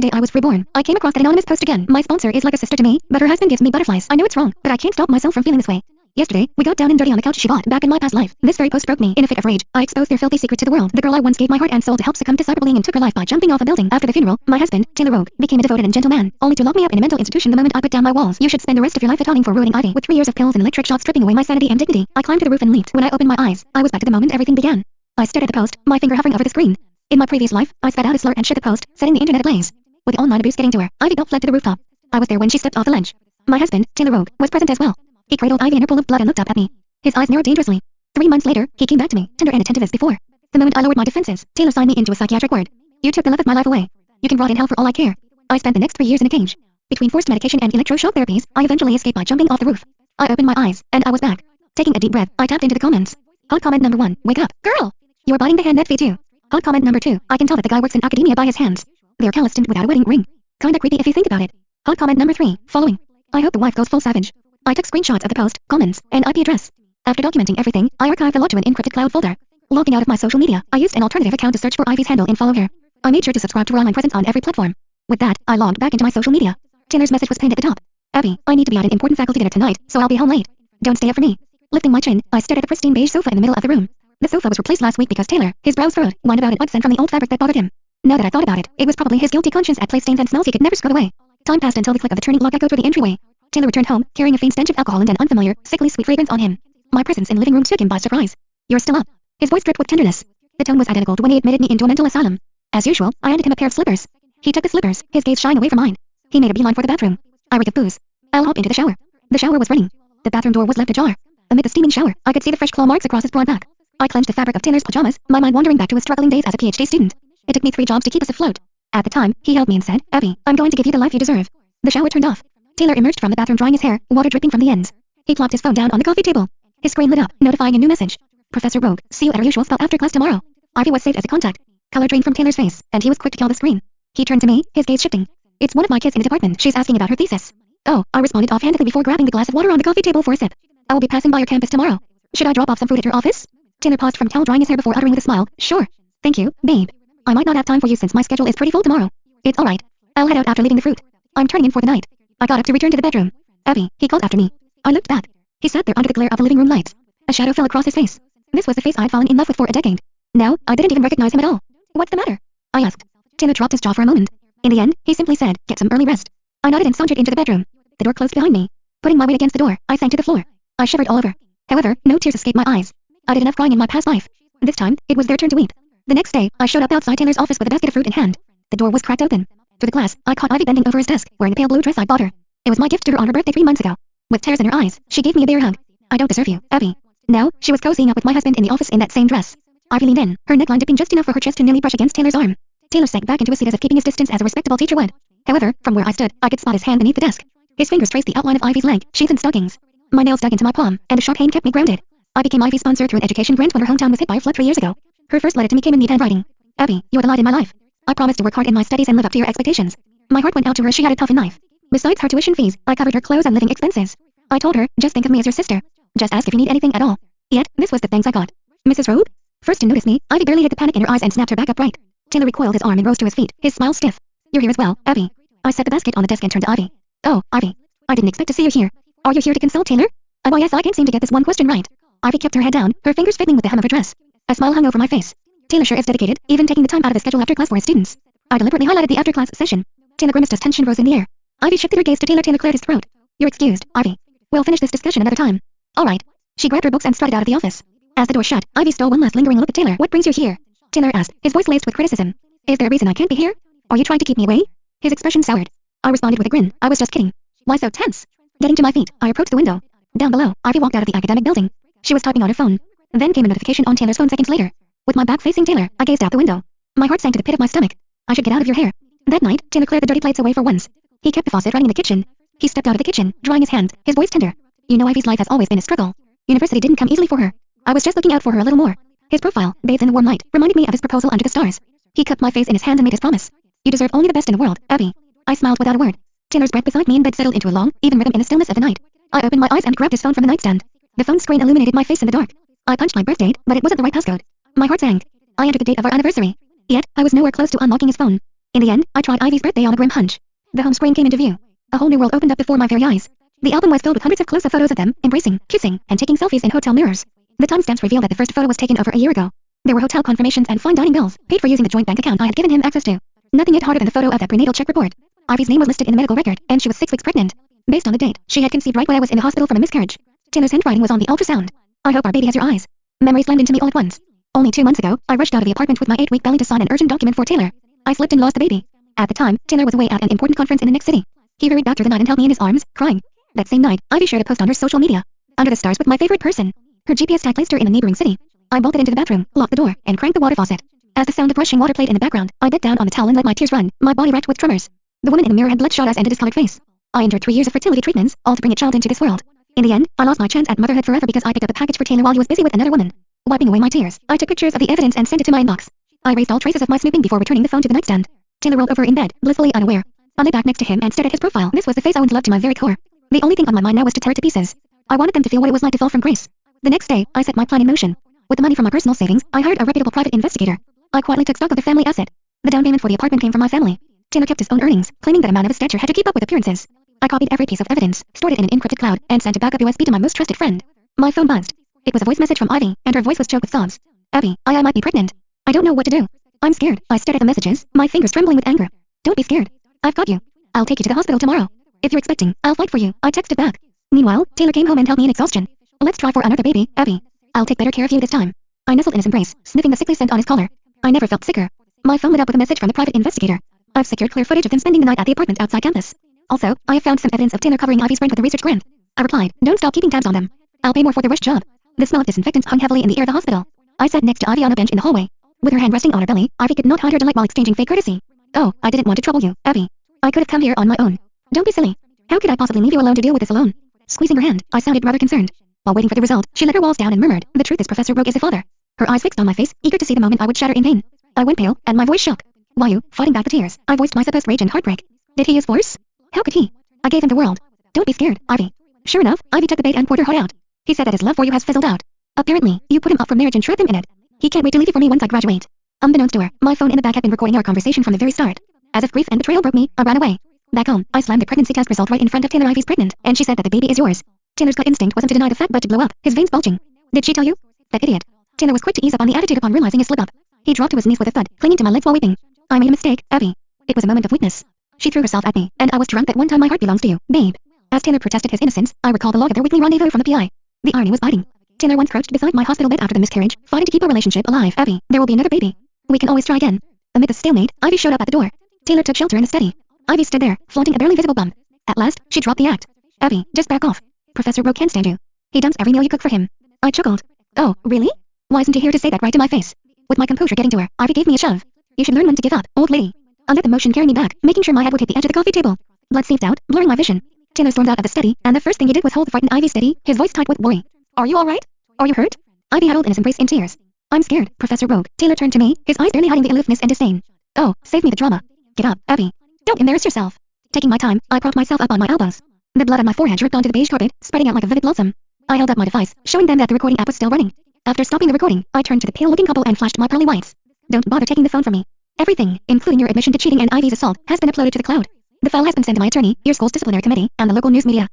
The day I was reborn, I came across that anonymous post again. My sponsor is like a sister to me, but her husband gives me butterflies. I know it's wrong, but I can't stop myself from feeling this way. Yesterday, we got down and dirty on the couch she bought back in my past life. This very post broke me. In a fit of rage, I exposed their filthy secret to the world. The girl I once gave my heart and soul to help succumb to cyberbullying and took her life by jumping off a building. After the funeral, my husband, Taylor Rogue, became a devoted and gentle man, only to lock me up in a mental institution the moment I put down my walls. You should spend the rest of your life atoning for ruining Ivy with 3 years of pills and electric shocks stripping away my sanity and dignity. I climbed to the roof and leaped. When I opened my eyes, I was back to the moment everything began. I stared at the post, my finger hovering over the screen. In my previous life, I spat out a slur and shook the post, setting the internet ablaze. With the online abuse getting to her, Ivy fled to the rooftop. I was there when she stepped off the ledge. My husband, Taylor Rogue, was present as well. He cradled Ivy in her pool of blood and looked up at me. His eyes narrowed dangerously. 3 months later, he came back to me, tender and attentive as before. The moment I lowered my defenses, Taylor signed me into a psychiatric ward. You took the love of my life away. You can rot in hell for all I care. I spent the next 3 years in a cage. Between forced medication and electroshock therapies, I eventually escaped by jumping off the roof. I opened my eyes, and I was back. Taking a deep breath, I tapped into the comments. Hot comment number 1, wake up, girl! You're biting the hand that feeds you. Hot comment number 2, I can tell that the guy works in academia by his hands. They're calloused and without a wedding ring. Kinda creepy if you think about it. Hot comment number 3, following. I hope the wife goes full savage. I took screenshots of the post, comments, and IP address. After documenting everything, I archived the lot to an encrypted cloud folder. Logging out of my social media, I used an alternative account to search for Ivy's handle and follow her. I made sure to subscribe to her online presence on every platform. With that, I logged back into my social media. Taylor's message was pinned at the top. Abby, I need to be at an important faculty dinner tonight, so I'll be home late. Don't stay up for me. Lifting my chin, I stared at the pristine beige sofa in the middle of the room. The sofa was replaced last week because Taylor, his brows furrowed, whined about an odd scent from the old fabric that bothered him. Now that I thought about it, it was probably his guilty conscience at play stains and smells he could never scrub away. Time passed until the click of the turning lock echoed through the entryway. Taylor returned home, carrying a faint stench of alcohol and an unfamiliar, sickly sweet fragrance on him. My presence in the living room took him by surprise. You're still up. His voice dripped with tenderness. The tone was identical to when he admitted me into a mental asylum. As usual, I handed him a pair of slippers. He took the slippers, his gaze shying away from mine. He made a beeline for the bathroom. I reeked of booze. I'll hop into the shower. The shower was running. The bathroom door was left ajar. Amid the steaming shower, I could see the fresh claw marks across his broad back. I clenched the fabric of Taylor's pajamas, my mind wandering back to his struggling days as a PhD student. It took me 3 jobs to keep us afloat. At the time, he held me and said, Abby, I'm going to give you the life you deserve. The shower turned off. Taylor emerged from the bathroom drying his hair, water dripping from the ends. He plopped his phone down on the coffee table. His screen lit up, notifying a new message. Professor Rogue, see you at our usual spot after class tomorrow. Ivy was saved as a contact. Color drained from Taylor's face, and he was quick to kill the screen. He turned to me, his gaze shifting. It's one of my kids in the department. She's asking about her thesis. Oh, I responded offhandedly before grabbing the glass of water on the coffee table for a sip. I will be passing by your campus tomorrow. Should I drop off some fruit at your office? Taylor paused from towel drying his hair before uttering with a smile, sure. Thank you, babe. I might not have time for you since my schedule is pretty full tomorrow. It's alright. I'll head out after leaving the fruit. I'm turning in for the night. I got up to return to the bedroom. Abby, he called after me. I looked back. He sat there under the glare of the living room lights. A shadow fell across his face. This was the face I'd fallen in love with for a decade. Now, I didn't even recognize him at all. What's the matter? I asked. Taylor dropped his jaw for a moment. In the end, he simply said, get some early rest. I nodded and sauntered into the bedroom. The door closed behind me. Putting my weight against the door, I sank to the floor. I shivered all over. However, no tears escaped my eyes. I did enough crying in my past life. This time, it was their turn to weep. The next day, I showed up outside Taylor's office with a basket of fruit in hand. The door was cracked open. Through the glass, I caught Ivy bending over his desk, wearing the pale blue dress I bought her. It was my gift to her on her birthday 3 months ago. With tears in her eyes, she gave me a bear hug. I don't deserve you, Abby. Now, she was cozying up with my husband in the office in that same dress. Ivy leaned in, her neckline dipping just enough for her chest to nearly brush against Taylor's arm. Taylor sank back into a seat as if keeping his distance as a respectable teacher would. However, from where I stood, I could spot his hand beneath the desk. His fingers traced the outline of Ivy's leg, sheath and stockings. My nails dug into my palm, and a sharp pain kept me grounded. I became Ivy's sponsor through an education grant when her hometown was hit by a flood 3 years ago. Her first letter to me came in neat handwriting. Abby, you're the light in my life. I promised to work hard in my studies and live up to your expectations. My heart went out to her as she had a tough enough. Besides her tuition fees, I covered her clothes and living expenses. I told her, just think of me as your sister. Just ask if you need anything at all. Yet, this was the thanks I got. Mrs. Rogue? First to notice me, Ivy barely hid the panic in her eyes and snapped her back upright. Taylor recoiled his arm and rose to his feet, his smile stiff. You're here as well, Abby. I set the basket on the desk and turned to Ivy. Oh, Ivy. I didn't expect to see you here. Are you here to consult Taylor? Oh yes, I can't seem to get this one question right. Ivy kept her head down, her fingers fiddling with the hem of her dress. A smile hung over my face. Taylor sure is dedicated, even taking the time out of the schedule after class for his students. I deliberately highlighted the after-class session. Taylor grimaced as tension rose in the air. Ivy shifted her gaze to Taylor. Taylor cleared his throat. You're excused, Ivy. We'll finish this discussion another time. Alright. She grabbed her books and strutted out of the office. As the door shut, Ivy stole one last lingering look at Taylor. What brings you here? Taylor asked, his voice laced with criticism. Is there a reason I can't be here? Are you trying to keep me away? His expression soured. I responded with a grin. I was just kidding. Why so tense? Getting to my feet, I approached the window. Down below, Ivy walked out of the academic building. She was typing on her phone. Then came a notification on Taylor's phone seconds later. With my back facing Taylor, I gazed out the window. My heart sank to the pit of my stomach. I should get out of your hair. That night, Taylor cleared the dirty plates away for once. He kept the faucet running in the kitchen. He stepped out of the kitchen, drying his hands, his voice tender. You know Ivy's life has always been a struggle. University didn't come easily for her. I was just looking out for her a little more. His profile, bathed in the warm light, reminded me of his proposal under the stars. He cupped my face in his hand and made his promise. You deserve only the best in the world, Abby. I smiled without a word. Taylor's breath beside me in bed settled into a long, even rhythm in the stillness of the night. I opened my eyes and grabbed his phone from the nightstand. The phone screen illuminated my face in the dark. I punched my birth date, but it wasn't the right passcode. My heart sank. I entered the date of our anniversary. Yet, I was nowhere close to unlocking his phone. In the end, I tried Ivy's birthday on a grim hunch. The home screen came into view. A whole new world opened up before my very eyes. The album was filled with hundreds of close-up photos of them, embracing, kissing, and taking selfies in hotel mirrors. The timestamps revealed that the first photo was taken over a year ago. There were hotel confirmations and fine dining bills, paid for using the joint bank account I had given him access to. Nothing hit harder than the photo of that prenatal check report. Ivy's name was listed in the medical record, and she was 6 weeks pregnant. Based on the date, she had conceived right when I was in the hospital from a miscarriage. Taylor's handwriting was on the ultrasound. I hope our baby has your eyes. Memories slammed into me all at once. Only 2 months ago, I rushed out of the apartment with my 8-week belly to sign an urgent document for Taylor. I slipped and lost the baby. At the time, Taylor was away at an important conference in the next city. He hurried back through the night and held me in his arms, crying. That same night, Ivy shared a post on her social media. Under the stars with my favorite person. Her GPS tag placed her in a neighboring city. I bolted into the bathroom, locked the door, and cranked the water faucet. As the sound of rushing water played in the background, I bit down on the towel and let my tears run, my body racked with tremors. The woman in the mirror had bloodshot eyes and a discolored face. I endured 3 years of fertility treatments, all to bring a child into this world. In the end, I lost my chance at motherhood forever because I picked up a package for Taylor while he was busy with another woman. Wiping away my tears, I took pictures of the evidence and sent it to my inbox. I erased all traces of my snooping before returning the phone to the nightstand. Taylor rolled over in bed, blissfully unaware. I lay back next to him and stared at his profile. This was the face I would love to my very core. The only thing on my mind now was to tear it to pieces. I wanted them to feel what it was like to fall from grace. The next day, I set my plan in motion. With the money from my personal savings, I hired a reputable private investigator. I quietly took stock of the family asset. The down payment for the apartment came from my family. Taylor kept his own earnings, claiming that a man of his stature had to keep up with appearances. I copied every piece of evidence, stored it in an encrypted cloud, and sent a backup USB to my most trusted friend. My phone buzzed. It was a voice message from Ivy, and her voice was choked with sobs. Abby, I might be pregnant. I don't know what to do. I'm scared. I stared at the messages, my fingers trembling with anger. Don't be scared. I've got you. I'll take you to the hospital tomorrow. If you're expecting, I'll fight for you, I texted back. Meanwhile, Taylor came home and held me in exhaustion. Let's try for another baby, Abby. I'll take better care of you this time. I nestled in his embrace, sniffing the sickly scent on his collar. I never felt sicker. My phone lit up with a message from the private investigator. I've secured clear footage of them spending the night at the apartment outside campus. Also, I have found some evidence of Taylor covering Ivy's friend with a research grant. I replied, don't stop keeping tabs on them. I'll pay more for the rush job. The smell of disinfectants hung heavily in the air of the hospital. I sat next to Ivy on a bench in the hallway. With her hand resting on her belly, Ivy could not hide her delight while exchanging fake courtesy. Oh, I didn't want to trouble you, Abby. I could have come here on my own. Don't be silly. How could I possibly leave you alone to deal with this alone? Squeezing her hand, I sounded rather concerned. While waiting for the result, she let her walls down and murmured, the truth is Professor Rogue is a father. Her eyes fixed on my face, eager to see the moment I would shatter in pain. I went pale, and my voice shook. Why you, fighting back the tears, I voiced my suppressed rage and heartbreak. Did he use force? How could he? I gave him the world. Don't be scared, Ivy. Sure enough, Ivy took the bait and poured her heart out. He said that his love for you has fizzled out. Apparently, you put him up for marriage and trapped him in it. He can't wait to leave you for me once I graduate. Unbeknownst to her, my phone in the back had been recording our conversation from the very start. As if grief and betrayal broke me, I ran away. Back home, I slammed the pregnancy test result right in front of Taylor. Ivy's pregnant, and she said that the baby is yours. Taylor's gut instinct wasn't to deny the fact but to blow up, his veins bulging. Did she tell you? That idiot. Taylor was quick to ease up on the attitude upon realizing his slip-up. He dropped to his knees with a thud, clinging to my legs while weeping. I made a mistake, Abby. It was a moment of weakness. She threw herself at me, and I was drunk that one time. My heart belongs to you, babe. As Taylor protested his innocence, I recalled the log of their weekly rendezvous from the PI. The irony was biting. Taylor once crouched beside my hospital bed after the miscarriage, fighting to keep our relationship alive. Abby, there will be another baby. We can always try again. Amid the stalemate, Ivy showed up at the door. Taylor took shelter in a study. Ivy stood there, flaunting a barely visible bump. At last, she dropped the act. Abby, just back off. Professor Rogue can't stand you. He dumps every meal you cook for him. I chuckled. Oh, really? Why isn't he here to say that right to my face? With my composure getting to her, Ivy gave me a shove. You should learn when to give up, old lady. I let the motion carry me back, making sure my head would hit the edge of the coffee table. Blood seeped out, blurring my vision. Taylor stormed out of the study, and the first thing he did was hold the frightened Ivy steady, his voice tight with worry. Are you alright? Are you hurt? Ivy huddled in his embrace in tears. I'm scared, Professor Rogue. Taylor turned to me, his eyes barely hiding the aloofness and disdain. Oh, save me the drama. Get up, Abby. Don't embarrass yourself. Taking my time, I propped myself up on my elbows. The blood on my forehead dripped onto the beige carpet, spreading out like a vivid blossom. I held up my device, showing them that the recording app was still running. After stopping the recording, I turned to the pale-looking couple and flashed my pearly whites. Don't bother taking the phone from me. Everything, including your admission to cheating and Ivy's assault, has been uploaded to the cloud. The file has been sent to my attorney, your school's disciplinary committee, and the local news media.